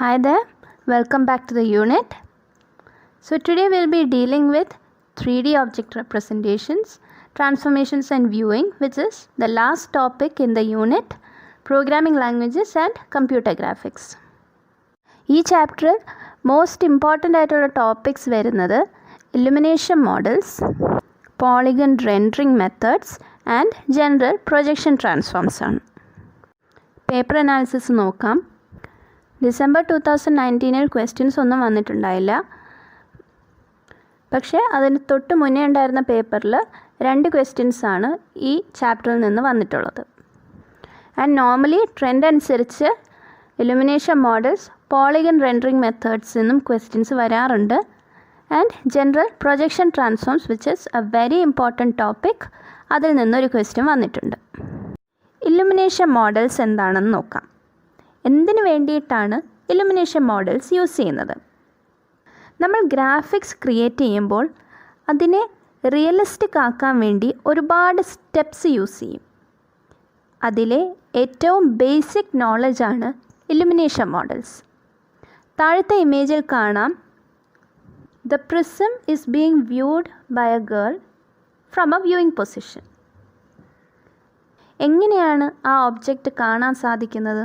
Hi there, welcome back to the unit. So today we'll be dealing with 3D object representations, transformations and viewing, which is the last topic in the unit, programming languages and computer graphics. ഈ ചാപ്റ്ററിൽ most important ആയിട്ടുള്ള topics വരുന്നത് illumination models, polygon rendering methods and general projection transforms ആണ്. Paper analysis നോക്കാം. December 2019 questions ഒന്നും വന്നിട്ടുണ്ടായില്ല. പക്ഷേ അതിന് തൊട്ട് മുന്നേ ഉണ്ടായിരുന്ന പേപ്പറിൽ 2 ക്വസ്റ്റ്യൻസാണ് ഈ ചാപ്റ്ററിൽ നിന്ന് വന്നിട്ടുള്ളത്. ആൻഡ് നോർമലി ട്രെൻഡ് അനുസരിച്ച് illumination models, polygon rendering methods എന്നും ക്വസ്റ്റ്യൻസ് വരാറുണ്ട്. And general projection transforms which is A very important topic, അതിൽ നിന്നൊരു ക്വസ്റ്റ്യൻ വന്നിട്ടുണ്ട്. ഇലുമിനേഷൻ മോഡൽസ് എന്താണെന്ന് നോക്കാം. എന്തിനു വേണ്ടിയിട്ടാണ് ഇലുമിനേഷൻ മോഡൽസ് യൂസ് ചെയ്യുന്നത്? നമ്മൾ ഗ്രാഫിക്സ് ക്രിയേറ്റ് ചെയ്യുമ്പോൾ അതിനെ റിയലിസ്റ്റിക് ആക്കാൻ വേണ്ടി ഒരുപാട് സ്റ്റെപ്സ് യൂസ് ചെയ്യും. അതിലെ ഏറ്റവും ബേസിക് നോളജാണ് ഇലുമിനേഷൻ മോഡൽസ്. താഴത്തെ ഇമേജിൽ കാണാം, the prism is being viewed by a girl from a viewing position. എങ്ങനെയാണ് ആ ഒബ്ജക്റ്റ് കാണാൻ സാധിക്കുന്നത്?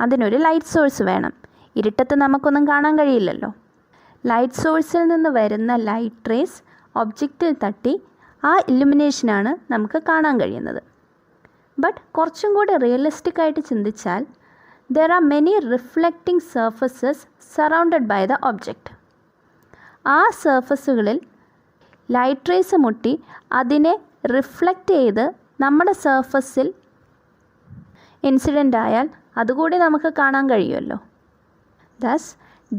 അതിനൊരു ലൈറ്റ് സോഴ്സ് വേണം. ഇരുട്ടത്ത് നമുക്കൊന്നും കാണാൻ കഴിയില്ലല്ലോ. ലൈറ്റ് സോഴ്സിൽ നിന്ന് വരുന്ന ലൈറ്റ് റേസ് ഒബ്ജക്റ്റിൽ തട്ടി ആ ഇലുമിനേഷനാണ് നമുക്ക് കാണാൻ കഴിയുന്നത്. ബട്ട് കുറച്ചും കൂടി റിയലിസ്റ്റിക് ആയിട്ട് ചിന്തിച്ചാൽ there are many reflecting surfaces surrounded by the object. ആ സർഫസുകളിൽ ലൈറ്റ് റേസ് മുട്ടി അതിനെ റിഫ്ലക്റ്റ് ചെയ്ത് നമ്മുടെ സർഫസിൽ ഇൻസിഡൻ്റ് ആയാൽ അതുകൂടി നമുക്ക് കാണാൻ കഴിയുമല്ലോ. Thus,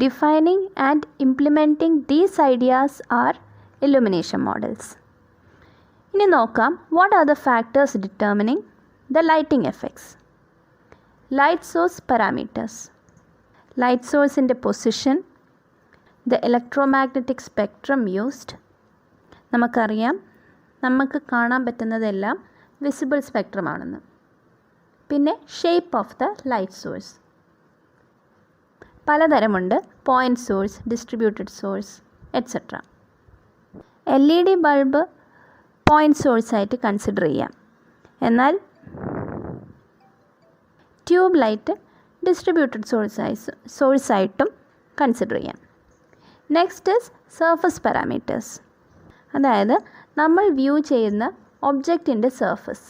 defining and implementing these ideas are illumination models. ഇനി നോക്കാം, what are the factors determining the lighting effects? Light source parameters. Light source in the position, the electromagnetic spectrum used. നമുക്കറിയാം, നമുക്ക് കാണാൻ പറ്റുന്നതെല്ലാം വിസിബിൾ സ്പെക്ട്രം ആണെന്ന്. പിന്നെ shape of the light source പലതരമുണ്ട്. Point source, distributed source etcetera. LED bulb point സോഴ്സായിട്ട് consider ചെയ്യാം. എന്നാൽ tube light distributed സോഴ്സായിട്ടും കൺസിഡർ ചെയ്യാം. Next is surface parameters. അതായത് നമ്മൾ വ്യൂ ചെയ്യുന്ന ഒബ്ജക്റ്റിൻ്റെ surface.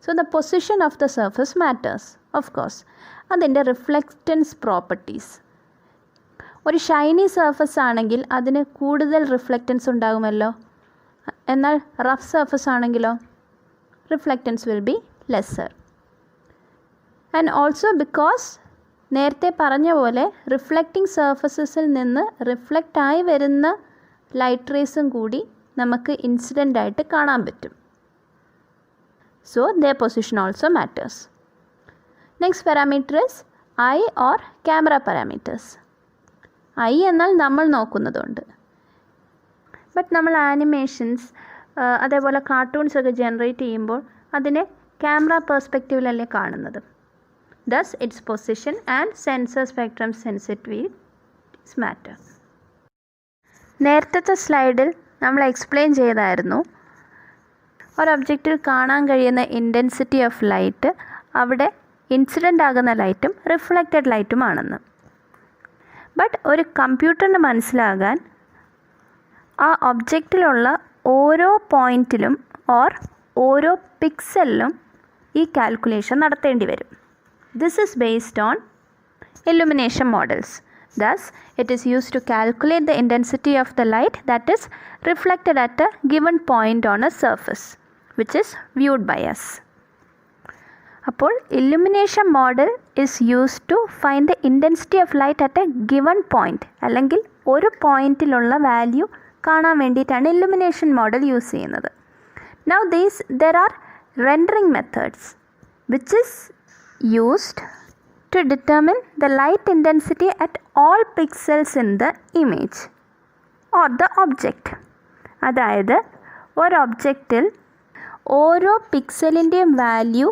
So the position of the surface matters, of course. അതിൻ്റെ റിഫ്ലക്റ്റൻസ് പ്രോപ്പർട്ടീസ്. ഒരു ഷൈനി സർഫസ് ആണെങ്കിൽ അതിന് കൂടുതൽ റിഫ്ലക്റ്റൻസ് ഉണ്ടാകുമല്ലോ. എന്നാൽ റഫ് സർഫസ് ആണെങ്കിലോ reflectance will be lesser. And also because നേരത്തെ പറഞ്ഞ പോലെ റിഫ്ലക്റ്റിംഗ് സർഫസസിൽ നിന്ന് റിഫ്ലക്റ്റായി വരുന്ന ലൈറ്റ് റേസും കൂടി നമുക്ക് ഇൻസിഡൻ്റ് ആയിട്ട് കാണാൻ പറ്റും. So their position also matters. Next parameter is eye or camera parameters. eye എന്നാൽ നമ്മൾ നോക്കുന്നതുണ്ട്. ബട്ട് നമ്മൾ ആനിമേഷൻസ് അതേപോലെ കാർട്ടൂൺസ് ഒക്കെ ജനറേറ്റ് ചെയ്യുമ്പോൾ അതിനെ ക്യാമറ പെർസ്പെക്റ്റീവിലല്ലേ കാണുന്നത്. Thus it's position and sensor spectrum sensitivities matter. നേരത്തെ സ്ലൈഡിൽ നമ്മൾ എക്സ്പ്ലെയിൻ ചെയ്തായിരുന്നു, ഒരു ഒബ്ജക്റ്റിൽ കാണാൻ കഴിയുന്ന ഇൻറ്റൻസിറ്റി ഓഫ് ലൈറ്റ് അവിടെ ഇൻസിഡൻ്റ് ആകുന്ന ലൈറ്റും റിഫ്ലക്റ്റഡ് ലൈറ്റുമാണെന്ന്. ബട്ട് ഒരു കമ്പ്യൂട്ടറിന് മനസ്സിലാകാൻ ആ ഒബ്ജക്റ്റിലുള്ള ഓരോ പോയിൻറ്റിലും ഓർ ഓരോ പിക്സലിലും ഈ കാൽക്കുലേഷൻ നടത്തേണ്ടി വരും. This is based on illumination models. Thus, it is used to calculate the intensity of the light that is reflected at a given point on a surface, which is viewed by us. അപ്പോൾ illumination model is used to find the intensity of light at a given point. അല്ലെങ്കിൽ ഒരു പോയിൻറ്റിലുള്ള value കാണാൻ വേണ്ടിയിട്ടാണ് illumination model use ചെയ്യുന്നത്. Now there are rendering methods which is used to determine the light intensity at all pixels in the image or the object. അതായത് ഒരു ഒബ്ജക്റ്റിൽ ഓരോ പിക്സലിൻ്റെയും value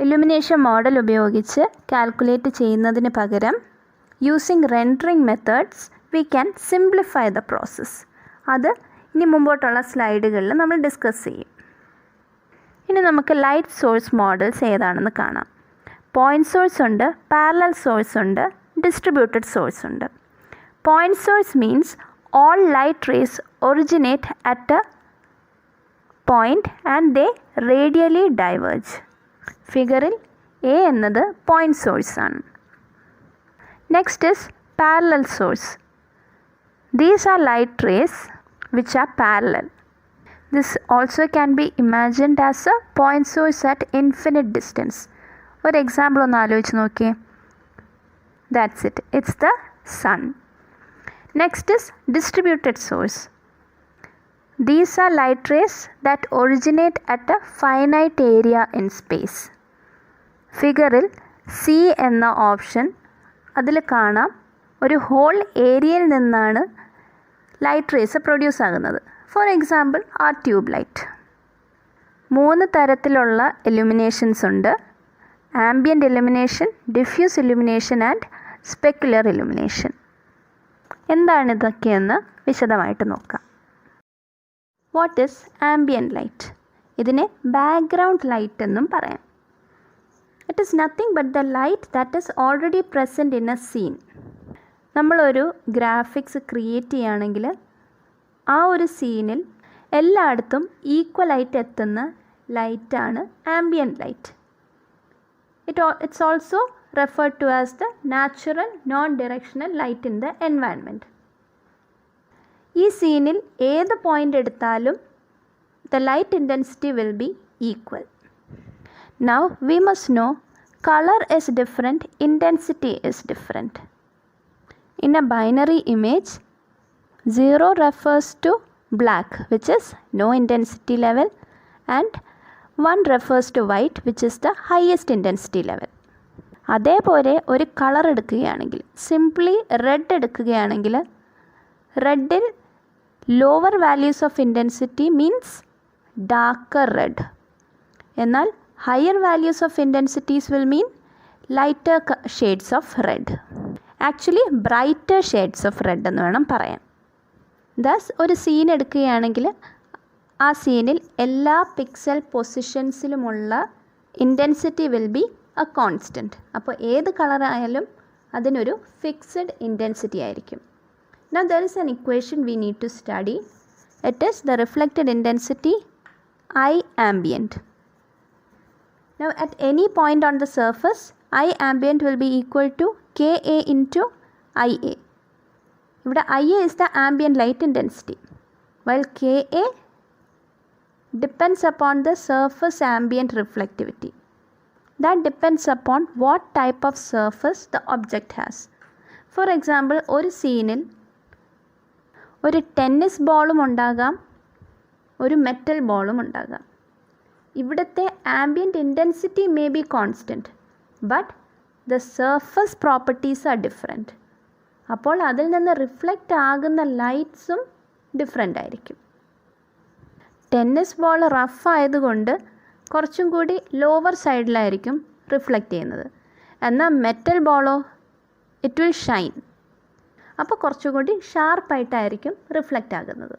illumination model ഉപയോഗിച്ച് calculate ചെയ്യുന്നതിന് പകരം using rendering methods we can simplify the process. അത് ഇനി മുമ്പോട്ടുള്ള സ്ലൈഡുകളിൽ നമ്മൾ ഡിസ്കസ് ചെയ്യും. ഇനി നമുക്ക് ലൈറ്റ് സോഴ്സ് മോഡൽസ് ഏതാണെന്ന് കാണാം. പോയിൻറ്റ് സോഴ്സ് ഉണ്ട്, പാരലൽ സോഴ്സ് ഉണ്ട്, ഡിസ്ട്രിബ്യൂട്ടഡ് സോഴ്സ് ഉണ്ട്. Point source means all light rays originate at a point and they radially diverge. ഫിഗറിൽ എ എന്നത് പോയിൻറ്റ് സോഴ്സ് ആണ്. Next is parallel source. These are light rays which are parallel. This also can be imagined as a point source at infinite distance. ഒരു example ഒന്ന് ആലോചിച്ച് നോക്കിയേ. That's it, it's the sun. Next is distributed source. These are light rays that originate at a finite area in space. ഫിഗറിൽ C എന്ന option അതിൽ കാണാം ഒരു whole ഏരിയയിൽ നിന്നാണ് ലൈറ്റ് റേസ് പ്രൊഡ്യൂസ് ആകുന്നത്. ഫോർ എക്സാമ്പിൾ ആ ട്യൂബ് ലൈറ്റ്. 3 തരത്തിലുള്ള ഇലുമിനേഷൻസ് ഉണ്ട്. Ambient illumination, diffuse illumination and specular illumination. എന്താണിതൊക്കെയെന്ന് വിശദമായിട്ട് നോക്കാം. What is ambient light? ഇതിനെ ബാക്ക്ഗ്രൗണ്ട് ലൈറ്റ് എന്നും പറയാം. It is nothing but the light that is already present in a scene. നമ്മളൊരു ഗ്രാഫിക്സ് ക്രിയേറ്റ് ചെയ്യുകയാണെങ്കിൽ ആ ഒരു സീനിൽ എല്ലായിടത്തും ഈക്വലായിട്ട് എത്തുന്ന ലൈറ്റാണ് ambient light. It's also referred to as the natural non-directional light in the environment. ഈ സീനിൽ ഏത് പോയിൻ്റ് എടുത്താലും the light intensity will be equal. Now we must know color is different, intensity is different. In a binary image, 0 refers to black, which is no intensity level, and 1 refers to white, which is the highest intensity level. അതേപോലെ ഒരു colour എടുക്കുകയാണെങ്കിൽ, simply red എടുക്കുകയാണെങ്കിൽ, റെഡിൽ lower values of intensity means darker red. എന്നാൽ higher values of intensities will mean lighter shades of red. Actually brighter shades of red എന്ന് വേണം പറയാൻ. Thus ഒരു സീൻ എടുക്കുകയാണെങ്കിൽ ആ സീനിൽ എല്ലാ പിക്സൽ പൊസിഷൻസിലുമുള്ള intensity will be a constant. അപ്പോൾ ഏത് കളറായാലും അതിനൊരു ഫിക്സഡ് ഇൻറ്റൻസിറ്റി ആയിരിക്കും. Now there is an equation we need to study. It is the reflected intensity I ambient. Now at any point on the surface, I ambient will be equal to Ka into Ia. ഇവിടെ Ia is the ambient light intensity, while Ka depends upon the surface ambient reflectivity. That depends upon what type of surface the object has. For example, ഒരു സീനിൽ ഒരു tennis ബോളും ഉണ്ടാകാം, ഒരു metal ബോളും ഉണ്ടാകാം. ഇവിടുത്തെ ambient intensity may be constant, but the surface properties are different. അപ്പോൾ അതിൽ നിന്ന് റിഫ്ലക്റ്റ് ആകുന്ന ലൈറ്റ്സും ഡിഫറെൻ്റ് ആയിരിക്കും. ടെന്നീസ് ബോൾ റഫ് ആയതുകൊണ്ട് കുറച്ചും കൂടി ലോവർ സൈഡിലായിരിക്കും റിഫ്ലക്റ്റ് ചെയ്യുന്നത്. എന്നാൽ മെറ്റൽ ബോളോ ഇറ്റ് വിൽ ഷൈൻ. അപ്പോൾ കുറച്ചുകൂടി ഷാർപ്പായിട്ടായിരിക്കും റിഫ്ലക്റ്റ് ആകുന്നത്.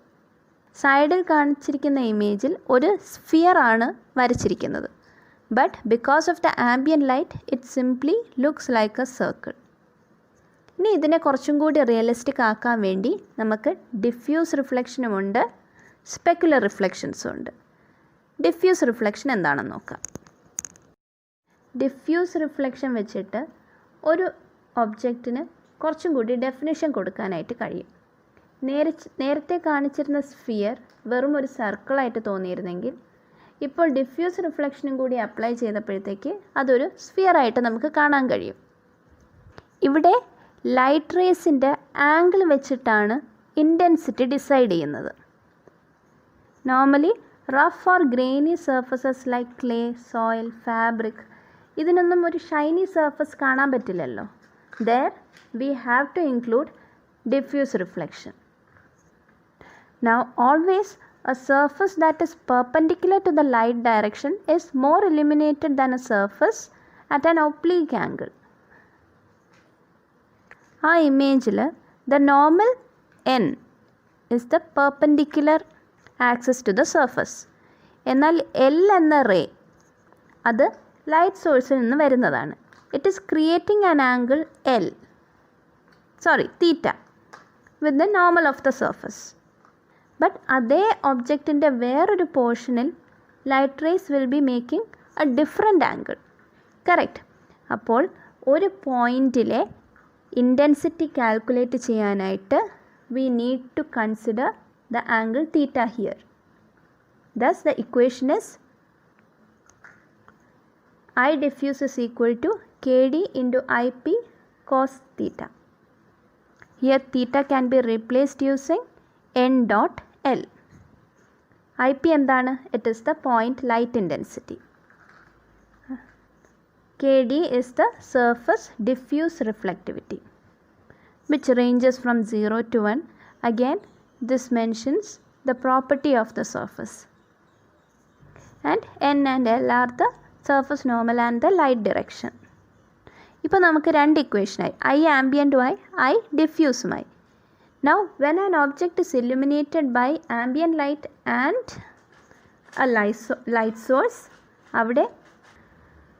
സൈഡിൽ കാണിച്ചിരിക്കുന്ന ഇമേജിൽ ഒരു സ്ഫിയർ ആണ് വരച്ചിരിക്കുന്നത്. But because of the ambient light it simply looks like a circle. ഇനി ഇതിനെ കുറച്ചും കൂടി റിയലിസ്റ്റിക് ആക്കാൻ വേണ്ടി നമുക്ക് ഡിഫ്യൂസ് റിഫ്ലക്ഷനുമുണ്ട്, സ്പെക്കുലർ റിഫ്ലക്ഷൻസും ഉണ്ട്. ഡിഫ്യൂസ് റിഫ്ലക്ഷൻ എന്താണെന്ന് നോക്കാം. ഡിഫ്യൂസ് റിഫ്ലക്ഷൻ വെച്ചിട്ട് ഒരു ഒബ്ജക്റ്റിന് കുറച്ചും കൂടി ഡെഫിനിഷൻ കൊടുക്കാനായിട്ട് കഴിയും. നേരത്തെ കാണിച്ചിരുന്ന സ്ഫിയർ വെറും ഒരു സർക്കിളായിട്ട് തോന്നിയിരുന്നെങ്കിൽ ഇപ്പോൾ ഡിഫ്യൂസ് റിഫ്ലക്ഷനും കൂടി അപ്ലൈ ചെയ്തപ്പോഴത്തേക്ക് അതൊരു സ്ഫിയറായിട്ട് നമുക്ക് കാണാൻ കഴിയും. ഇവിടെ ലൈറ്റ് റേസിൻ്റെ ആംഗിൾ വെച്ചിട്ടാണ് ഇൻറ്റൻസിറ്റി ഡിസൈഡ് ചെയ്യുന്നത്. Normally rough or grainy surfaces like clay, soil, fabric, ഇതിനൊന്നും ഒരു ഷൈനി സർഫസ് കാണാൻ പറ്റില്ലല്ലോ. There we have to include diffuse reflection. Now always a surface that is perpendicular to the light direction is more illuminated than a surface at an oblique angle. ആ ഇമേജിൽ the normal n is the perpendicular axis to the surface. എന്നാൽ L എന്ന ray അത് light സോഴ്സിൽ നിന്ന് വരുന്നതാണ്. It is creating an angle theta with the normal of the surface. But അതേ ഒബ്ജക്റ്റിൻ്റെ വേറൊരു പോർഷനിൽ light rays will be making a different angle. Correct. അപ്പോൾ ഒരു പോയിൻറ്റിലെ ഇൻറ്റൻസിറ്റി കാൽക്കുലേറ്റ് ചെയ്യാനായിട്ട് we need to consider the angle theta here. Thus the equation is I diffuse is equal to KD into IP cos theta. Here theta can be replaced using n dot L. IP എന്താണ്? It is the point light intensity. KD is the surface diffuse reflectivity, which ranges from 0 to 1. Again, this mentions the property of the surface. And N and L are the surface normal and the light direction. ഇപ്പോൾ നമുക്ക് രണ്ട് ഇക്വേഷനായി, I ആംബിയൻറ്റുമായി I ഡിഫ്യൂസുമായി. Now when an object is illuminated by ambient light and a light source, അവിടെ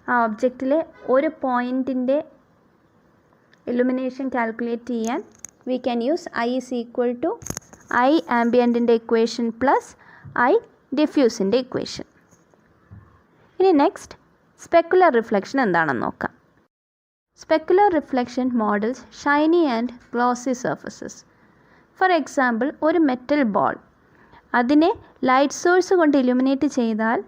ആ ഒബ്ജക്റ്റിലെ ഒരു പോയിൻറ്റിൻ്റെ illumination calculate ചെയ്യാൻ we can use I is equal to I ആംബിയൻറ്റിൻ്റെ ഇക്വേഷൻ പ്ലസ് I ഡിഫ്യൂസിൻ്റെ ഇക്വേഷൻ. ഇനി നെക്സ്റ്റ് സ്പെക്കുലർ റിഫ്ലക്ഷൻ എന്താണെന്ന് നോക്കാം. Specular reflection models shiny and glossy surfaces. For example, ഒരു മെറ്റൽ ബോൾ, അതിനെ ലൈറ്റ് സോഴ്സ് കൊണ്ട് ഇലുമിനേറ്റ് ചെയ്താൽ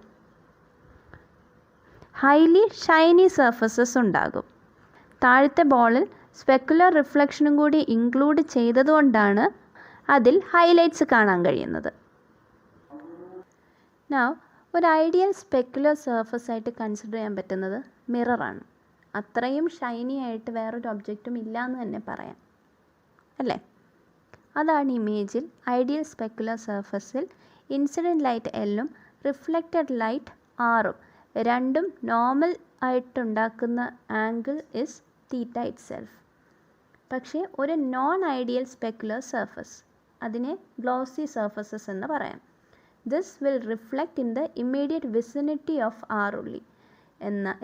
ഹൈലി ഷൈനി സർഫസസ് ഉണ്ടാകും. താഴത്തെ ബോളിൽ സ്പെക്കുലർ റിഫ്ലക്ഷനും കൂടി ഇൻക്ലൂഡ് ചെയ്തതുകൊണ്ടാണ് അതിൽ ഹൈലൈറ്റ്സ് കാണാൻ കഴിയുന്നത്. നൗ ഒരു ഐഡിയൽ സ്പെക്കുലർ സർഫസ് ആയിട്ട് കൺസിഡർ ചെയ്യാൻ പറ്റുന്നത് മിററാണ്. അത്രയും ഷൈനി ആയിട്ട് വേറൊരു ഒബ്ജക്റ്റും ഇല്ല എന്ന് തന്നെ പറയാം, അല്ലേ? അതാണ് ഇമേജിൽ ഐഡിയൽ സ്പെക്കുലർ സർഫസിൽ ഇൻസിഡൻറ്റ് ലൈറ്റ് എല്ലും റിഫ്ലക്റ്റഡ് ലൈറ്റ് ആറും രണ്ടും നോർമൽ ആയിട്ടുണ്ടാക്കുന്ന angle is theta itself. പക്ഷേ ഒരു നോൺ ഐഡിയൽ സ്പെക്കുലർ സർഫസ്, അതിനെ ഗ്ലോസി സർഫസസ് എന്ന് പറയാം. This will reflect in the immediate vicinity of R only.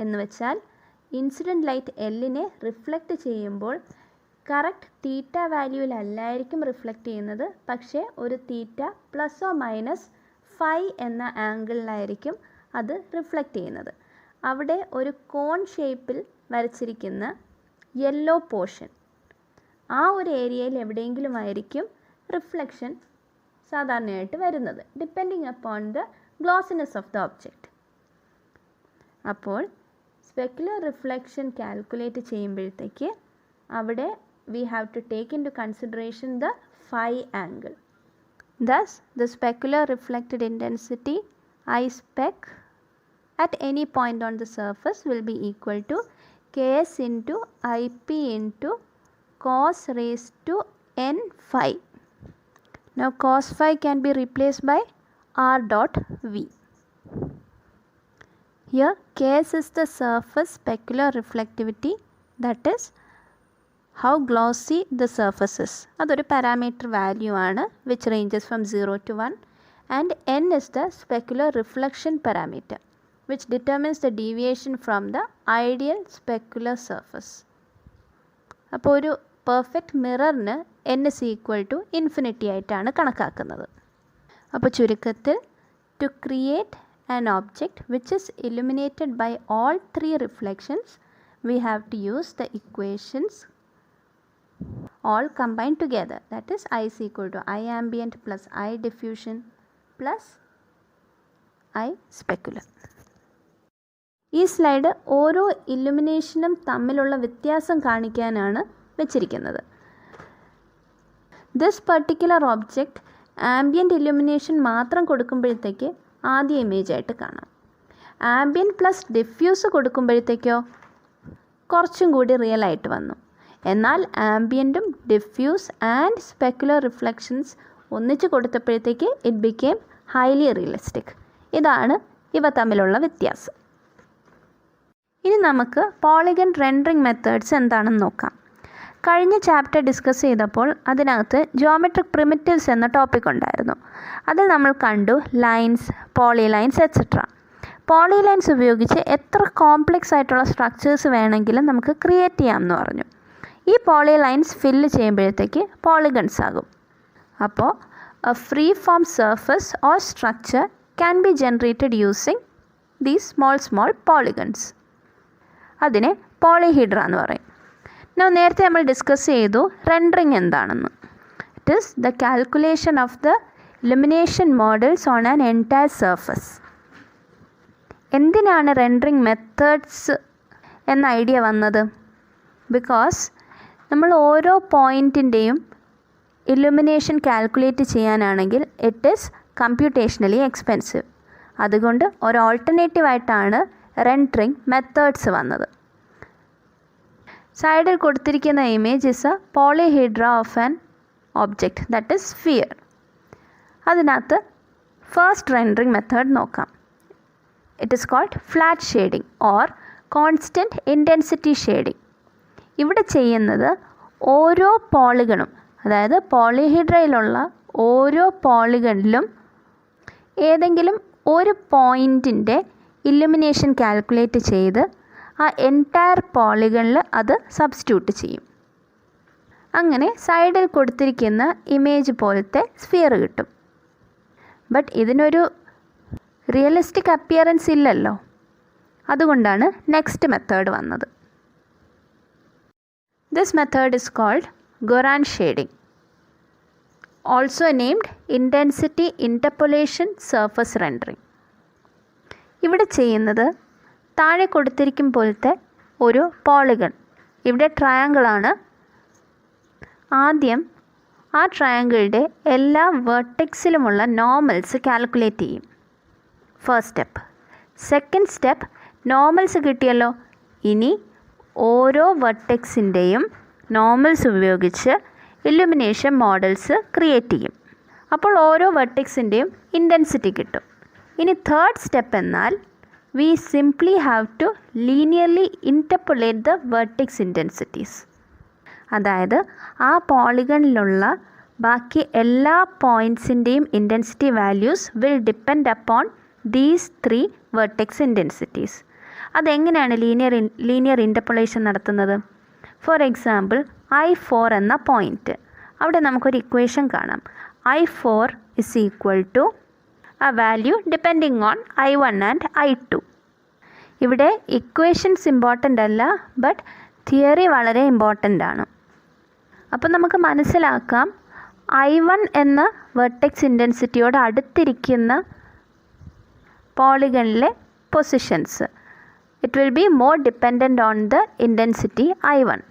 എന്ന് വെച്ചാൽ ഇൻസിഡൻറ്റ് ലൈറ്റ് എല്ലിനെ റിഫ്ലക്റ്റ് ചെയ്യുമ്പോൾ കറക്റ്റ് തീറ്റ വാല്യൂവിലല്ലായിരിക്കും റിഫ്ലക്റ്റ് ചെയ്യുന്നത്, പക്ഷേ ഒരു തീറ്റ ± 5 എന്ന ആംഗിളിലായിരിക്കും അത് റിഫ്ലക്റ്റ് ചെയ്യുന്നത്. അവിടെ ഒരു കോൺ ഷേപ്പിൽ വരച്ചിരിക്കുന്ന യെല്ലോ പോർഷൻ, ആ ഒരു ഏരിയയിൽ എവിടെയെങ്കിലും ആയിരിക്കും റിഫ്ലക്ഷൻ സാധാരണയായിട്ട് വരുന്നത്, depending upon the glossiness of the object. അപ്പോൾ സ്പെക്കുലർ റിഫ്ലക്ഷൻ കാൽക്കുലേറ്റ് ചെയ്യുമ്പോഴത്തേക്ക് അവിടെ we have to take into consideration the phi angle. Thus the specular reflected intensity I spec at any point on the surface will be equal to Ks into IP into cos raised to n phi. Now cos phi can be replaced by R dot V. Here Ks is the surface specular reflectivity, that is how glossy the surface is. അതൊരു parameter value ആണ് which ranges from 0 to 1, and n is the specular reflection parameter which determines the deviation from the ideal specular surface. അപ്പോൾ ഒരു perfect മിററിന് n is equal to infinity ആയിട്ടാണ് കണക്കാക്കുന്നത്. അപ്പോൾ ചുരുക്കത്തിൽ, to create an object which is illuminated by all three reflections, we have to use the equations all combined together, that is I is equal to I ambient plus I diffusion plus I specular. ഈ slide ഓരോ ഇല്ലുമിനേഷനും തമ്മിലുള്ള വ്യത്യാസം കാണിക്കാനാണ് വെച്ചിരിക്കുന്നത്. This particular object ambient illumination മാത്രം കൊടുക്കുമ്പോഴത്തേക്ക് ആദ്യ image ആയിട്ട് കാണാം. ആംബിയൻറ്റ് പ്ലസ് ഡിഫ്യൂസ് കൊടുക്കുമ്പോഴത്തേക്കോ കുറച്ചും കൂടി റിയൽ ആയിട്ട് വന്നു. എന്നാൽ ആംബിയൻറ്റും ഡിഫ്യൂസ് ആൻഡ് സ്പെക്കുലർ റിഫ്ലക്ഷൻസ് ഒന്നിച്ച് കൊടുത്തപ്പോഴത്തേക്ക് ഇറ്റ് ബിക്കെയിം ഹൈലി റിയലിസ്റ്റിക്. ഇതാണ് ഇവ തമ്മിലുള്ള വ്യത്യാസം. ഇനി നമുക്ക് പോളിഗൺ റെൻഡറിങ് മെത്തേഡ്സ് എന്താണെന്ന് നോക്കാം. കഴിഞ്ഞ ചാപ്റ്റർ ഡിസ്കസ് ചെയ്തപ്പോൾ അതിനകത്ത് ജിയോമെട്രിക് പ്രിമിറ്റീവ്സ് എന്ന ടോപ്പിക് ഉണ്ടായിരുന്നു. അതിൽ നമ്മൾ കണ്ടു ലൈൻസ്, പോളിലൈൻസ് എക്സെട്ര. പോളിലൈൻസ് ഉപയോഗിച്ച് എത്ര കോംപ്ലെക്സ് ആയിട്ടുള്ള സ്ട്രക്ചേഴ്സ് വേണമെങ്കിലും നമുക്ക് ക്രിയേറ്റ് ചെയ്യാമെന്ന് പറഞ്ഞു. ഈ പോളിലൈൻസ് ഫില്ല് ചെയ്യുമ്പോഴത്തേക്ക് പോളിഗൺസ് ആകും. അപ്പോൾ A free form surface or structure can be generated using these small polygons. അതിനെ പോളിഹീഡ്ര എന്ന് പറയും. നേരത്തെ നമ്മൾ ഡിസ്കസ് ചെയ്തു റെൻഡറിങ് എന്താണെന്ന്. It is the calculation of the illumination models on an entire surface. എന്തിനാണ് റെൻഡറിങ് മെത്തേഡ്സ് എന്ന ഐഡിയ വന്നത്? ബിക്കോസ് നമ്മൾ ഓരോ പോയിൻറ്റിൻ്റെയും ഇലുമിനേഷൻ കാൽക്കുലേറ്റ് ചെയ്യാനാണെങ്കിൽ ഇറ്റ് ഈസ് കമ്പ്യൂട്ടേഷണലി എക്സ്പെൻസീവ്. അതുകൊണ്ട് ഒരു ഓൾട്ടർനേറ്റീവായിട്ടാണ് റെൻഡറിങ് മെത്തേഡ്സ് വന്നത്. സൈഡിൽ കൊടുത്തിരിക്കുന്ന image is a polyhedra of an object that is sphere. അതിനകത്ത് ഫസ്റ്റ് റെൻഡറിങ് മെത്തേഡ് നോക്കാം. It is called flat shading or constant intensity shading. ഇവിടെ ചെയ്യുന്നത് ഓരോ പോളിഗണും, അതായത് പോളിഹീഡ്രയിലുള്ള ഓരോ പോളിഗണിലും ഏതെങ്കിലും ഒരു പോയിൻറ്റിൻ്റെ ഇലുമിനേഷൻ കാൽക്കുലേറ്റ് ചെയ്ത് ആ എൻറ്റയർ പോളിഗണിൽ അത് സബ്സ്റ്റിറ്റ്യൂട്ട് ചെയ്യും. അങ്ങനെ സൈഡിൽ കൊടുത്തിരിക്കുന്ന ഇമേജ് പോലത്തെ സ്ഫിയർ കിട്ടും. ബട്ട് ഇതിനൊരു റിയലിസ്റ്റിക് അപ്പിയറൻസ് ഇല്ലല്ലോ. അതുകൊണ്ടാണ് നെക്സ്റ്റ് മെത്തേഡ് വന്നത്. This method is called Gouraud shading, also named intensity interpolation surface rendering. ഇവിടെ ചെയ്യുന്നത് താഴെ കൊടുത്തിരിക്കും പോലത്തെ ഒരു പോളിഗൺ, ഇവിടെ ട്രയാങ്കിളാണ്. ആദ്യം ആ ട്രയാങ്കിളുടെ എല്ലാ വെർട്ടെക്സിലുമുള്ള നോർമൽസ് കാൽക്കുലേറ്റ് ചെയ്യും. First step. Second step, normals കിട്ടിയല്ലോ, ഇനി ഓരോ വെർട്ടെക്സിൻ്റെയും നോർമൽസ് ഉപയോഗിച്ച് ഇലുമിനേഷൻ മോഡൽസ് ക്രിയേറ്റ് ചെയ്യും. അപ്പോൾ ഓരോ വെർട്ടെക്സിൻ്റെയും ഇൻറ്റൻസിറ്റി കിട്ടും. ഇനി തേർഡ് സ്റ്റെപ്പ് എന്നാൽ we simply have to linearly interpolate the vertex intensities. അതായത് ആ പോളിഗണിലുള്ള ബാക്കി എല്ലാ പോയിൻറ്റ്സിൻ്റെയും intensity values will depend upon these 3 vertex intensities. അതെങ്ങനെയാണ് ലീനിയർ ഇൻ്റർപൊളേഷൻ നടത്തുന്നത്? ഫോർ എക്സാമ്പിൾ I4 എന്ന പോയിൻറ്റ്, അവിടെ നമുക്കൊരു ഇക്വേഷൻ കാണാം. I4 is equal to a value depending on I1 and I2. ഇവിടെ ഇക്വേഷൻസ് ഇമ്പോർട്ടൻ്റ് അല്ല, ബട്ട് തിയറി വളരെ ഇമ്പോർട്ടൻ്റ് ആണ്. അപ്പോൾ നമുക്ക് മനസ്സിലാക്കാം I1 എന്ന വെർട്ടെക്സ് ഇൻറ്റൻസിറ്റിയോട് അടുത്തിരിക്കുന്ന പോളിഗണിലെ positions it will be more dependent on the intensity I1.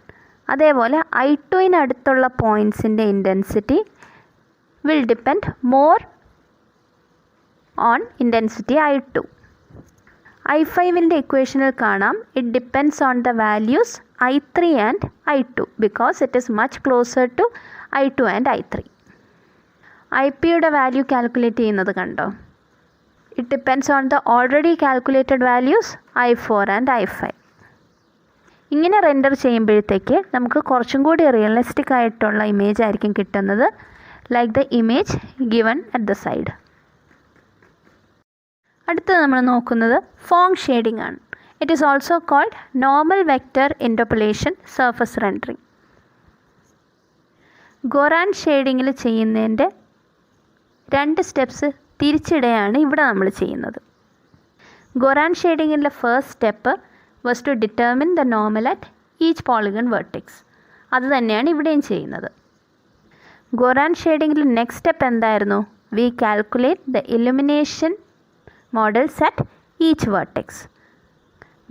അതേപോലെ I2 അടുത്തുള്ള പോയിൻറ്റ്സിൻ്റെ intensity will depend more on intensity I2. I5ൻ്റെ ഇക്വേഷനിൽ കാണാം it depends on the values I3 and I2 because it is much closer to I2 and I3. IP-യുടെ value calculate ചെയ്യുന്നത് കണ്ടോ? It depends on the already calculated values I4 and I5. ഇങ്ങനെ render ചെയ്യുമ്പോഴത്തേക്ക് നമുക്ക് കുറച്ചും കൂടി റിയലിസ്റ്റിക് ആയിട്ടുള്ള image ആയിരിക്കും കിട്ടുന്നത്, like the image given at the side. അടുത്തത് നമ്മൾ നോക്കുന്നത് ഫോങ് ഷെയ്ഡിംഗ് ആണ്. It is also called normal vector interpolation surface rendering. Gouraud ഷെയ്ഡിങ്ങിൽ ചെയ്യുന്നതിൻ്റെ 2 സ്റ്റെപ്സ് തിരിച്ചിടെയാണ് ഇവിടെ നമ്മൾ ചെയ്യുന്നത്. ഗൊറാൻ ഷെയ്ഡിങ്ങിൻ്റെ first step was to determine the normal at each polygon vertex. അത് തന്നെയാണ് ഇവിടെയും ചെയ്യുന്നത്. ഗൊറാൻ ഷെയ്ഡിങ്ങിൽ നെക്സ്റ്റ് സ്റ്റെപ്പ് എന്തായിരുന്നു? We calculate the illumination models at each vertex.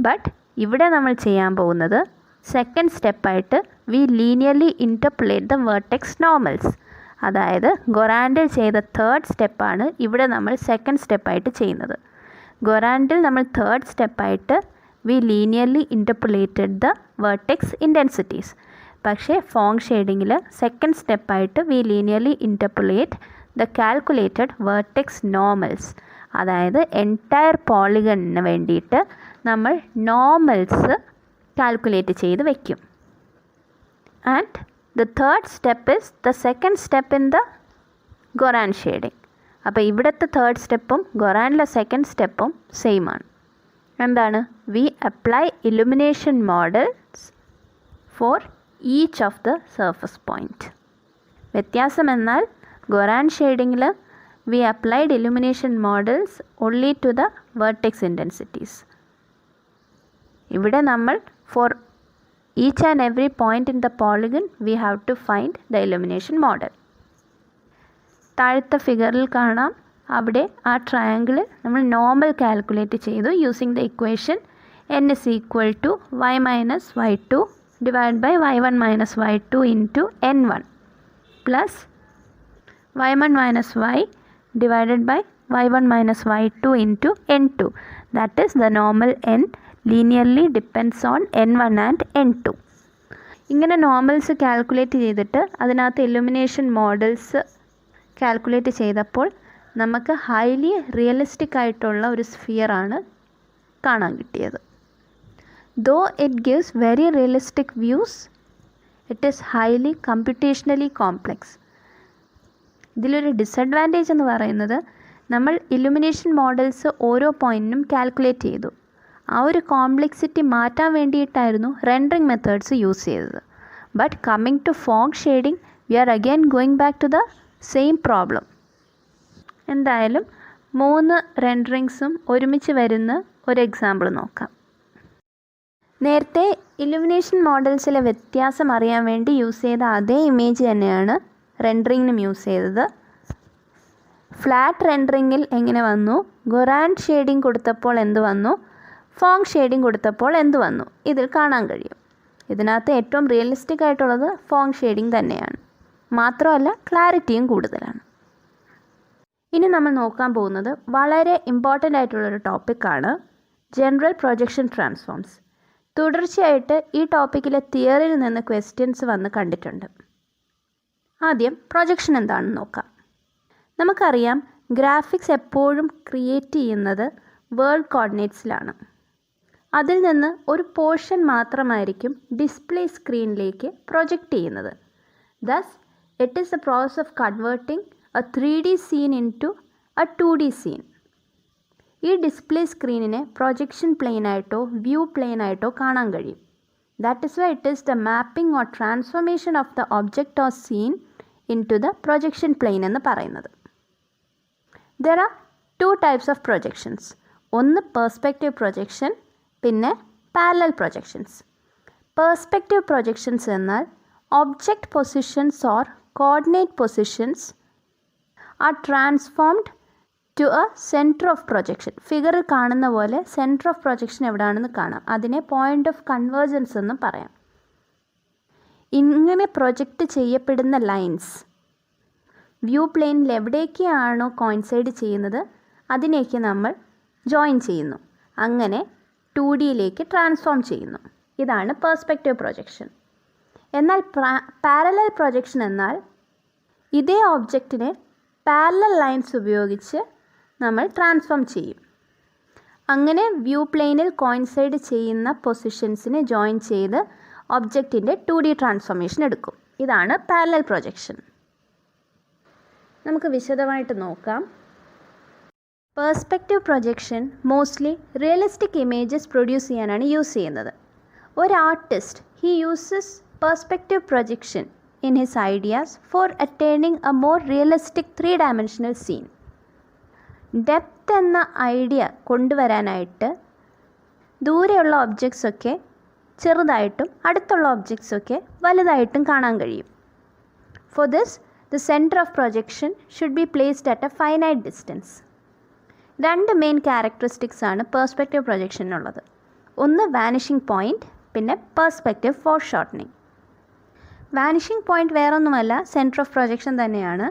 But ഇവിടെ നമ്മൾ ചെയ്യാൻ പോകുന്നത് സെക്കൻഡ് സ്റ്റെപ്പായിട്ട് we linearly interpolate the vertex normals. അതായത് ഗൊറാൻഡിൽ ചെയ്ത തേർഡ് സ്റ്റെപ്പാണ് ഇവിടെ നമ്മൾ സെക്കൻഡ് സ്റ്റെപ്പായിട്ട് ചെയ്യുന്നത്. ഗൊറാൻഡിൽ നമ്മൾ തേർഡ് സ്റ്റെപ്പായിട്ട് we linearly interpolated the vertex intensities. പക്ഷേ ഫോങ് ഷെയ്ഡിങ്ങിൽ സെക്കൻഡ് സ്റ്റെപ്പായിട്ട് we linearly interpolate the calculated vertex normals. അതായത് എൻറ്റയർ പോളിഗണിന് വേണ്ടിയിട്ട് നമ്മൾ നോർമൽസ് കാൽക്കുലേറ്റ് ചെയ്ത് വയ്ക്കും. And the third step is the second step in the Gouraud shading. അപ്പോൾ ഇവിടുത്തെ തേർഡ് സ്റ്റെപ്പും ഗൊറാനിലെ സെക്കൻഡ് സ്റ്റെപ്പും സെയിം ആണ്. എന്താണ്? We apply illumination models for each of the surface point. വ്യത്യാസം എന്നാൽ ഗൊറാൻ ഷെയ്ഡിങ്ങിൽ we applied illumination models only to the vertex intensities. ഇവിടെ നമ്മൾ for each and every point in the polygon we have to find the illumination model. താഴത്തെ ഫിഗറിൽ കാണാം, അവിടെ ആ triangle നമ്മൾ നോർമൽ കാൽക്കുലേറ്റ് ചെയ്തു using the equation n is equal to y minus y2 divided by y1 minus y2 into n1 plus y1 minus y divided by y1 minus y2 into n2. That is the normal n linearly depends on n1 and n2. ഇങ്ങനെ normals calculate ചെയ്തിട്ട് അതിനകത്ത് illumination models calculate ചെയ്തപ്പോൾ നമുക്ക് highly realistic ആയിട്ടുള്ള ഒരു സ്ഫിയറാണ് കാണാൻ കിട്ടിയത്. Though it gives very realistic views, it is highly computationally complex. ഇതിലൊരു ഡിസഡ്വാൻറ്റേജ് എന്ന് പറയുന്നത് നമ്മൾ ഇലുമിനേഷൻ മോഡൽസ് ഓരോ പോയിൻറ്റിനും കാൽക്കുലേറ്റ് ചെയ്തു. ആ ഒരു കോംപ്ലെക്സിറ്റി മാറ്റാൻ വേണ്ടിയിട്ടായിരുന്നു റെൻഡറിങ് മെത്തേഡ്സ് യൂസ് ചെയ്തത്. But coming to fog shading we are again going back to the same problem. എന്തായാലും 3 റെൻഡറിങ്സും ഒരുമിച്ച് വരുന്ന ഒരു എക്സാമ്പിൾ നോക്കാം. നേരത്തെ ഇലുമിനേഷൻ മോഡൽസിലെ വ്യത്യാസം അറിയാൻ വേണ്ടി യൂസ് ചെയ്ത അതേ ഇമേജ് തന്നെയാണ് റെൻഡറിങ്ങിനും യൂസ് ചെയ്തത്. ഫ്ലാറ്റ് റെൻഡറിങ്ങിൽ എങ്ങനെ വന്നു, ഗൊറാൻ ഷെയ്ഡിങ് കൊടുത്തപ്പോൾ എന്ത് വന്നു, ഫോഗ് ഷെയ്ഡിങ് കൊടുത്തപ്പോൾ എന്ത് വന്നു, ഇതിൽ കാണാൻ കഴിയും. ഇതിനകത്ത് ഏറ്റവും റിയലിസ്റ്റിക് ആയിട്ടുള്ളത് ഫോഗ് ഷെയ്ഡിങ് തന്നെയാണ്. മാത്രമല്ല ക്ലാരിറ്റിയും കൂടുതലാണ്. ഇനി നമ്മൾ നോക്കാൻ പോകുന്നത് വളരെ ഇമ്പോർട്ടൻ്റ് ആയിട്ടുള്ളൊരു ടോപ്പിക്കാണ് ജനറൽ പ്രൊജക്ഷൻ ട്രാൻസ്ഫോംസ്. തുടർച്ചയായിട്ട് ഈ ടോപ്പിക്കിലെ തിയറിയിൽ നിന്ന് ക്വസ്റ്റ്യൻസ് വന്ന് കണ്ടിട്ടുണ്ട്. ആദ്യം പ്രൊജക്ഷൻ എന്താണെന്ന് നോക്കാം. നമുക്കറിയാം ഗ്രാഫിക്സ് എപ്പോഴും ക്രിയേറ്റ് ചെയ്യുന്നത് വേൾഡ് കോർഡിനേറ്റ്സിലാണ്. അതിൽ നിന്ന് ഒരു പോർഷൻ മാത്രമായിരിക്കും ഡിസ്പ്ലേ സ്ക്രീനിലേക്ക് പ്രൊജക്റ്റ് ചെയ്യുന്നത്. Thus it is a process of converting a 3D scene into a 2D scene. ഈ ഡിസ്പ്ലേ സ്ക്രീനിനെ പ്രൊജക്ഷൻ പ്ലെയിനായിട്ടോ വ്യൂ പ്ലെയിനായിട്ടോ കാണാൻ കഴിയും. That is why it is the mapping or transformation of the object or scene into the projection plane എന്ന് പറയുന്നത്. There are 2 types of projections. ഒന്ന് perspective projection, പിന്നെ പാരലൽ പ്രൊജക്ഷൻസ്. പെർസ്പെക്റ്റീവ് പ്രൊജക്ഷൻസ് എന്നാൽ object positions or coordinate positions R transformed to a centre of projection. ഫിഗറിൽ കാണുന്ന പോലെ centre of projection എവിടെയാണെന്ന് കാണാം. അതിനെ പോയിൻ്റ് ഓഫ് കൺവേർജൻസ് എന്നും പറയാം. ഇങ്ങനെ പ്രൊജക്റ്റ് ചെയ്യപ്പെടുന്ന ലൈൻസ് വ്യൂ പ്ലെയിനിൽ എവിടേക്കാണോ കോയിൻസൈഡ് ചെയ്യുന്നത് അതിനേക്ക് നമ്മൾ ജോയിൻ ചെയ്യുന്നു. അങ്ങനെ 2Dയിലേക്ക് ട്രാൻസ്ഫോം ചെയ്യുന്നു. ഇതാണ് പെർസ്പെക്റ്റീവ് പ്രൊജക്ഷൻ. എന്നാൽ പാരലൽ പ്രൊജക്ഷൻ എന്നാൽ ഇതേ ഒബ്ജക്റ്റിനെ പാരലൽ ലൈൻസ് ഉപയോഗിച്ച് നമ്മൾ ട്രാൻസ്ഫോം ചെയ്യും. അങ്ങനെ വ്യൂ പ്ലെയിനിൽ കോയിൻസൈഡ് ചെയ്യുന്ന പൊസിഷൻസിനെ ജോയിൻ ചെയ്ത് ഒബ്ജക്റ്റിൻ്റെ 2D ട്രാൻസ്ഫോർമേഷൻ എടുക്കും. ഇതാണ് പാരലൽ പ്രൊജക്ഷൻ. നമുക്ക് വിശദമായിട്ട് നോക്കാം. Perspective projection mostly realistic images produce ചെയ്യാനാണ് യൂസ് ചെയ്യുന്നത്. ഒരു artist he uses perspective projection in his ideas for attaining a more realistic 3-dimensional scene. Depth എന്ന ഐഡിയ കൊണ്ടുവരാനായിട്ട് ദൂരെയുള്ള ഒബ്ജക്ട്സൊക്കെ ചെറുതായിട്ടും അടുത്തുള്ള ഒബ്ജക്ട്സൊക്കെ വലുതായിട്ടും കാണാൻ കഴിയും. For this the centre of projection should be placed at a finite distance. 2 main characteristics ആണ് പെർസ്പെക്റ്റീവ് പ്രൊജക്ഷനുള്ളത്. ഒന്ന് വാനിഷിംഗ് പോയിൻറ്റ്, പിന്നെ perspective foreshortening. Vanishing point വേറൊന്നുമല്ല, സെൻറ്റർ ഓഫ് പ്രൊജക്ഷൻ തന്നെയാണ്.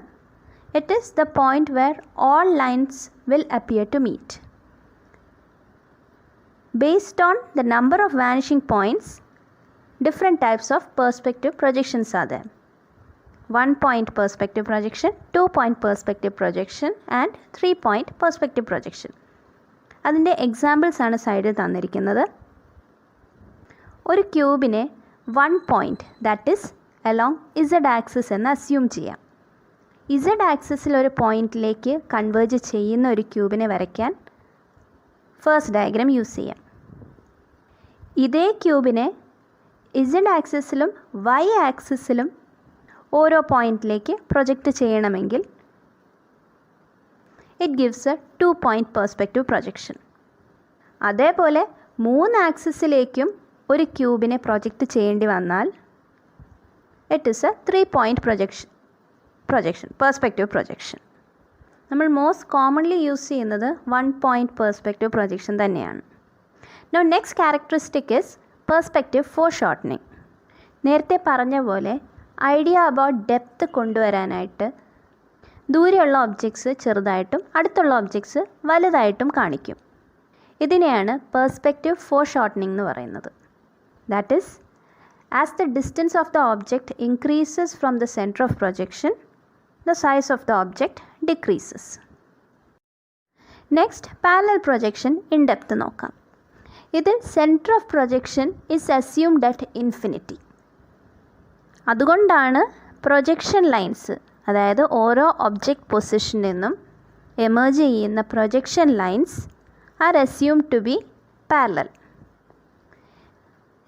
It is the point where all lines will appear to meet. Based on the number of vanishing points, different types of perspective projections are there. 1 point perspective projection, 2 point perspective projection and 3 point perspective projection. അതിൻ്റെ examples ആണ് സൈഡിൽ തന്നിരിക്കുന്നത്. ഒരു ക്യൂബിനെ 1 point that is along Z axis എന്ന് assume ചെയ്യാം. Z ആക്സിസിൽ ഒരു പോയിൻറ്റിലേക്ക് converge ചെയ്യുന്ന ഒരു ക്യൂബിനെ വരയ്ക്കാൻ ഫസ്റ്റ് ഡയഗ്രാം യൂസ് ചെയ്യാം. ഇതേ ക്യൂബിനെ ഇസഡ് ആക്സിസിലും വൈ ആക്സിസിലും ഓരോ പോയിൻറ്റിലേക്ക് പ്രൊജക്റ്റ് ചെയ്യണമെങ്കിൽ it gives a 2 point perspective projection. അതേപോലെ 3 ആക്സിസിലേക്കും ഒരു ക്യൂബിനെ പ്രൊജക്റ്റ് ചെയ്യേണ്ടി വന്നാൽ it is a 3 point projection perspective projection. നമ്മൾ മോസ്റ്റ് കോമൺലി യൂസ് ചെയ്യുന്നത് 1 point പെർസ്പെക്റ്റീവ് പ്രൊജക്ഷൻ തന്നെയാണ്. Now next characteristic is perspective foreshortening. നേരത്തെ പറഞ്ഞ പോലെ ഐഡിയ അബൌട്ട് ഡെപ്ത്ത് കൊണ്ടുവരാനായിട്ട് ദൂരെയുള്ള ഒബ്ജക്ട്സ് ചെറുതായിട്ടും അടുത്തുള്ള ഒബ്ജക്ട്സ് വലുതായിട്ടും കാണിക്കും. ഇതിനെയാണ് പെർസ്പെക്റ്റീവ് ഫോർഷോർട്ടനിങ് എന്ന് പറയുന്നത്. That is as the distance of the object increases from the centre of projection the size of the object decreases. Next, parallel projection in depth നോക്കാം. ഇതിൽ center of projection is assumed at infinity. അതുകൊണ്ടാണ് projection lines, അതായത് ഓരോ object പൊസിഷനിൽ നിന്നും emerge ചെയ്യുന്ന projection lines are assumed to be parallel.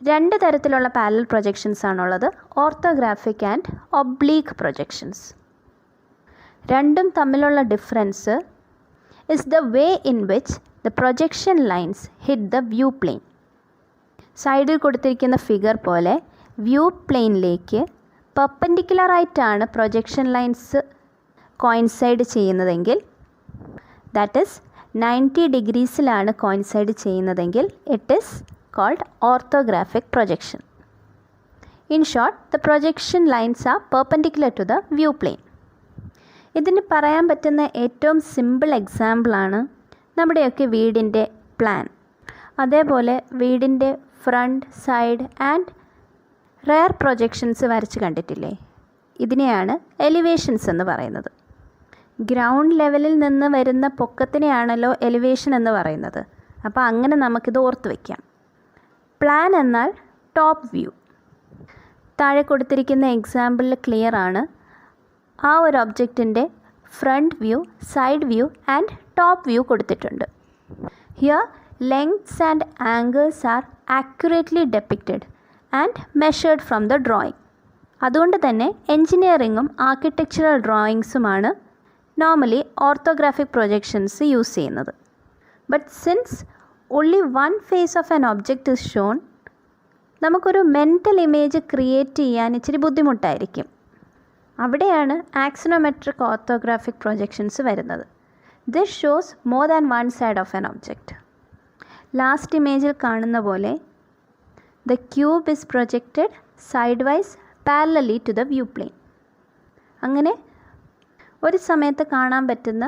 2 തരത്തിലുള്ള parallel projections ആണുള്ളത്, ഓർത്തോഗ്രാഫിക് ആൻഡ് ഒബ്ലീക്ക് പ്രൊജക്ഷൻസ്. രണ്ടും തമ്മിലുള്ള difference is the way in which the projection lines hit the view plane. സൈഡിൽ കൊടുത്തിരിക്കുന്ന ഫിഗർ പോലെ വ്യൂ പ്ലെയിനിലേക്ക് പെർപെൻഡിക്കുലറായിട്ടാണ് പ്രൊജക്ഷൻ ലൈൻസ് കോയിൻസൈഡ് ചെയ്യുന്നതെങ്കിൽ, ദാറ്റ് ഈസ് 90 ഡിഗ്രീസിലാണ് കോയിൻസൈഡ് ചെയ്യുന്നതെങ്കിൽ it is called orthographic projection. In short, the projection lines are perpendicular to the view plane. ഇതിന് പറയാൻ പറ്റുന്ന ഏറ്റവും സിമ്പിൾ എക്സാമ്പിളാണ് നമ്മുടെയൊക്കെ വീടിൻ്റെ പ്ലാൻ. അതേപോലെ വീടിൻ്റെ front, side and rear projections വരച്ച് കണ്ടിട്ടില്ലേ? ഇതിനെയാണ് എലിവേഷൻസ് എന്ന് പറയുന്നത്. ഗ്രൗണ്ട് ലെവലിൽ നിന്ന് വരുന്ന പൊക്കത്തിനെയാണല്ലോ എലിവേഷൻ എന്ന് പറയുന്നത്. അപ്പോൾ അങ്ങനെ നമുക്കിത് ഓർത്ത് വയ്ക്കാം. പ്ലാൻ എന്നാൽ ടോപ്പ് വ്യൂ. താഴെ കൊടുത്തിരിക്കുന്ന എക്സാമ്പിളിൽ ക്ലിയർ ആണ്. ആ ഒരു ഒബ്ജക്റ്റിൻ്റെ front view, side view and top view കൊടുത്തിട്ടുണ്ട്. Here lengths and angles are accurately depicted and measured from the drawing. അതുകൊണ്ട് തന്നെ എൻജിനീയറിങ്ങും ആർക്കിടെക്ചറൽ ഡ്രോയിങ്സുമാണ് നോർമലി ഓർത്തോഗ്രാഫിക് പ്രൊജക്ഷൻസ് യൂസ് ചെയ്യുന്നത്. But since only one face of an object is shown, നമുക്കൊരു mental image create ചെയ്യാൻ ഇച്ചിരി ബുദ്ധിമുട്ടായിരിക്കും. അവിടെയാണ് ആക്സിനോമെട്രിക് ഓർത്തോഗ്രാഫിക് പ്രൊജക്ഷൻസ് വരുന്നത്. This shows more than one side of an object. Last ഇമേജിൽ കാണുന്ന പോലെ the cube is projected side wise parallelly to the view plane. അങ്ങനെ ഒരു സമയത്ത് കാണാൻ പറ്റുന്ന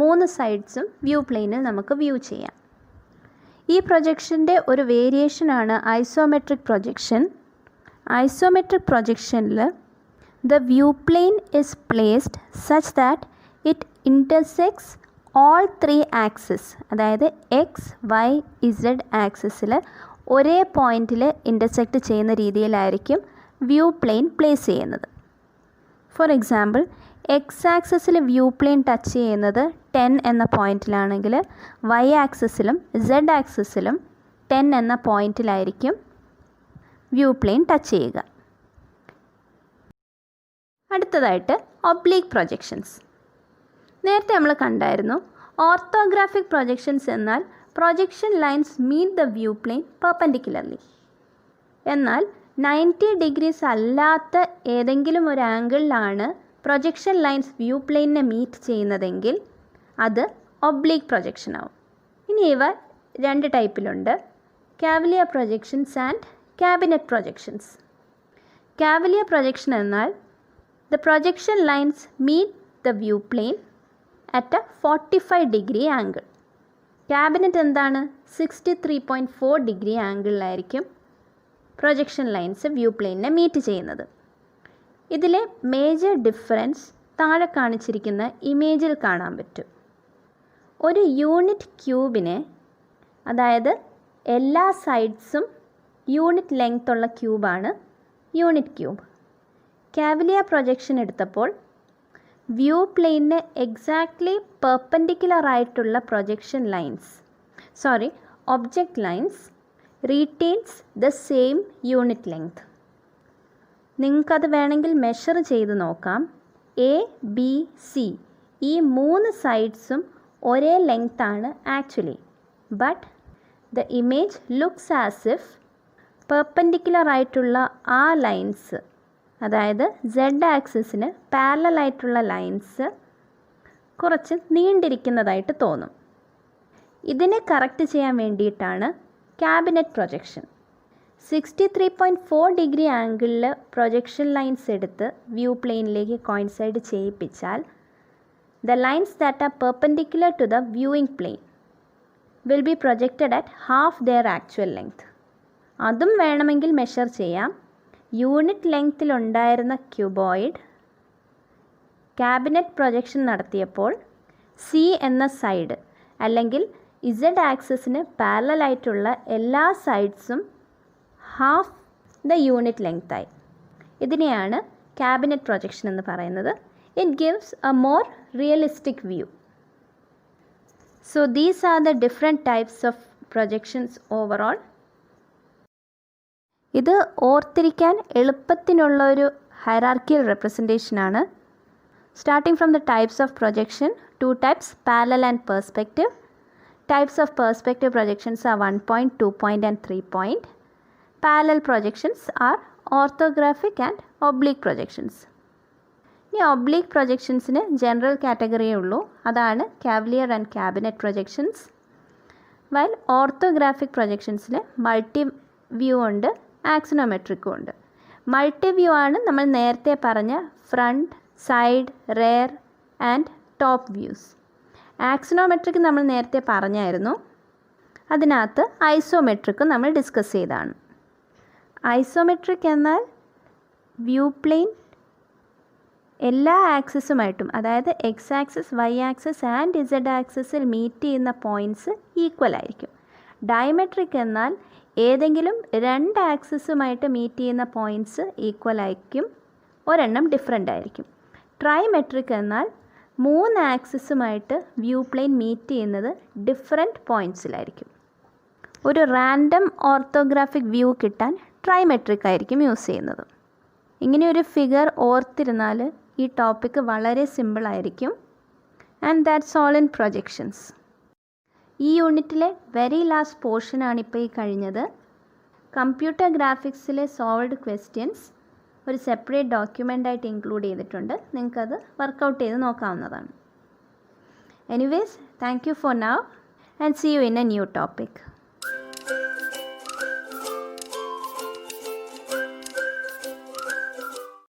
3 സൈഡ്സും വ്യൂ പ്ലെയിനിൽ നമുക്ക് വ്യൂ ചെയ്യാം. ഈ പ്രൊജക്ഷൻ്റെ ഒരു വേരിയേഷനാണ് ഐസോമെട്രിക് പ്രൊജക്ഷൻ. ഐസോമെട്രിക് പ്രൊജക്ഷനിൽ the view plane is placed such that it intersects all 3 axes, അതായത് എക്സ്, വൈ, ഇസഡ് ആക്സിസിൽ ഒരേ പോയിൻറ്റിൽ ഇൻ്റർസെക്റ്റ് ചെയ്യുന്ന രീതിയിലായിരിക്കും വ്യൂ പ്ലെയിൻ പ്ലേസ് ചെയ്യുന്നത്. ഫോർ എക്സാമ്പിൾ, എക്സ് ആക്സിസിൽ വ്യൂ പ്ലെയിൻ ടച്ച് ചെയ്യുന്നത് 10 എന്ന പോയിൻറ്റിലാണെങ്കിൽ വൈ ആക്സിസിലും ഇസഡ് ആക്സിസിലും 10 എന്ന പോയിൻറ്റിലായിരിക്കും വ്യൂ പ്ലെയിൻ ടച്ച് ചെയ്യുക. അടുത്തതായിട്ട് ഒബ്ലീക്ക് പ്രൊജക്ഷൻസ്. നേരത്തെ നമ്മൾ കണ്ടായിരുന്നു ഓർത്തോഗ്രാഫിക് പ്രൊജക്ഷൻസ് എന്നാൽ projection lines meet the view plane perpendicularly. എന്നാൽ 90 ഡിഗ്രീസ് അല്ലാത്ത ഏതെങ്കിലും ഒരു ആംഗിളിലാണ് പ്രൊജക്ഷൻ ലൈൻസ് വ്യൂ പ്ലെയിനിനെ മീറ്റ് ചെയ്യുന്നതെങ്കിൽ അത് ഒബ്ലീക്ക് പ്രൊജക്ഷൻ ആവും. ഇനി ഇവ 2 ടൈപ്പിലുണ്ട്, cavalier projections and cabinet projections. Cavalier projection എന്നാൽ the projection lines meet the view plane at a 45 degree angle. Cabinet എന്താണ്? 63.4 ഡിഗ്രി ആംഗിളിലായിരിക്കും പ്രൊജക്ഷൻ ലൈൻസ് വ്യൂ പ്ലെയിനിനെ മീറ്റ് ചെയ്യുന്നത്. ഇതിലെ മേജർ ഡിഫറൻസ് താഴെ കാണിച്ചിരിക്കുന്ന ഇമേജിൽ കാണാൻ പറ്റും. ഒരു യൂണിറ്റ് ക്യൂബിനെ, അതായത് എല്ലാ സൈഡ്സും യൂണിറ്റ് ലെങ്ത് ഉള്ള ക്യൂബാണ് യൂണിറ്റ് ക്യൂബ്. കാവിലിയർ പ്രൊജക്ഷൻ എടുത്തപ്പോൾ വ്യൂ പ്ലെയിനിന് എക്സാക്ട്ലി പെർപെൻഡിക്കുലർ ആയിട്ടുള്ള projection lines, object lines retains the same unit length. നിങ്ങൾക്കത് വേണമെങ്കിൽ മെഷർ ചെയ്ത് നോക്കാം. എ, ബി, സി ഈ 3 സൈഡ്സും ഒരേ ലെങ്ത് ആണ് actually, but the image looks as if perpendicular ആയിട്ടുള്ള ആ ലൈൻസ്, അതായത് Z ആക്സിസിന് പാരലൽ ആയിട്ടുള്ള ലൈൻസ് കുറച്ച് നീണ്ടിരിക്കുന്നതായിട്ട് തോന്നും. ഇതിനെ കറക്റ്റ് ചെയ്യാൻ വേണ്ടിയിട്ടാണ് ക്യാബിനറ്റ് പ്രൊജക്ഷൻ. 63.4 ഡിഗ്രി ആംഗിളിൽ പ്രൊജക്ഷൻ ലൈൻസ് എടുത്ത് വ്യൂ പ്ലെയിനിലേക്ക് coincide ചെയ്യിപ്പിച്ചാൽ the lines that are perpendicular to the viewing plane will be projected at half their actual length. അതും വേണമെങ്കിൽ മെഷർ ചെയ്യാം. യൂണിറ്റ് ലെങ്ത്തിലുണ്ടായിരുന്ന ക്യൂബോയിഡ് ക്യാബിനറ്റ് പ്രൊജക്ഷൻ നടത്തിയപ്പോൾ സി എന്ന സൈഡ് അല്ലെങ്കിൽ Z ആക്സിസിന് parallel ആയിട്ടുള്ള എല്ലാ സൈഡ്സും ഹാഫ് ദ യൂണിറ്റ് ലെങ്തായി. ഇതിനെയാണ് ക്യാബിനറ്റ് പ്രൊജക്ഷൻ എന്ന് പറയുന്നത്. It gives a more realistic view. So these are the different types of projections overall. ഇത് ഓർത്തിരിക്കാൻ എളുപ്പത്തിനുള്ള ഒരു ഹൈറാർക്കിയൽ റെപ്രസെൻറ്റേഷൻ ആണ്. Starting from the types of projection, 2 types, parallel and perspective. Types of perspective projections are 1 point, 2 point and 3 point. Parallel projections are orthographic and oblique projections. ഇനി oblique പ്രൊജക്ഷൻസിന് general കാറ്റഗറിയേ ഉള്ളൂ. അതാണ് cavalier and cabinet projections. While orthographic പ്രൊജക്ഷൻസിൽ multi view ഉണ്ട്, ആക്സിനോമെട്രിക്കും ഉണ്ട്. Multi view ആണ് നമ്മൾ നേരത്തെ പറഞ്ഞ front, side, rear and top views. Axonometric നമ്മൾ നേരത്തെ പറഞ്ഞായിരുന്നു. അതിനകത്ത് ഐസോമെട്രിക്കും നമ്മൾ ഡിസ്കസ് ചെയ്തതാണ്. ഐസോമെട്രിക് എന്നാൽ വ്യൂ പ്ലെയിൻ എല്ലാ ആക്സിസുമായിട്ടും, അതായത് X axis, Y axis and Z ആക്സിസിൽ മീറ്റ് ചെയ്യുന്ന പോയിൻറ്റ്സ് ഈക്വൽ ആയിരിക്കും. ഡയമെട്രിക് എന്നാൽ ഏതെങ്കിലും 2 ആക്സിസുമായിട്ട് മീറ്റ് ചെയ്യുന്ന പോയിൻറ്റ്സ് ഈക്വൽ ആയിരിക്കും, ഒരെണ്ണം ഡിഫറെൻ്റ് ആയിരിക്കും. ട്രൈമെട്രിക് എന്നാൽ 3 ആക്സിസുമായിട്ട് വ്യൂ പ്ലെയിൻ മീറ്റ് ചെയ്യുന്നത് ഡിഫറെൻറ്റ് പോയിൻറ്റ്സിലായിരിക്കും. ഒരു റാൻഡം ഓർത്തോഗ്രാഫിക് വ്യൂ കിട്ടാൻ ട്രൈമെട്രിക് ആയിരിക്കും യൂസ് ചെയ്യുന്നത്. ഇങ്ങനെയൊരു ഫിഗർ ഓർത്തിരുന്നാൽ ഈ ടോപ്പിക്ക് വളരെ സിമ്പിളായിരിക്കും. And that's all in projections. ഈ യൂണിറ്റിലെ വെരി ലാസ്റ്റ് പോർഷനാണ് ഇപ്പോൾ ഈ കഴിഞ്ഞത്. കമ്പ്യൂട്ടർ ഗ്രാഫിക്സിലെ സോൾവ്ഡ് ക്വസ്റ്റ്യൻസ് ഒരു സെപ്പറേറ്റ് ഡോക്യുമെൻ്റായിട്ട് ഇൻക്ലൂഡ് ചെയ്തിട്ടുണ്ട്. നിങ്ങൾക്കത് വർക്കൗട്ട് ചെയ്ത് നോക്കാവുന്നതാണ്. Anyways, thank you for now and see you in a new topic.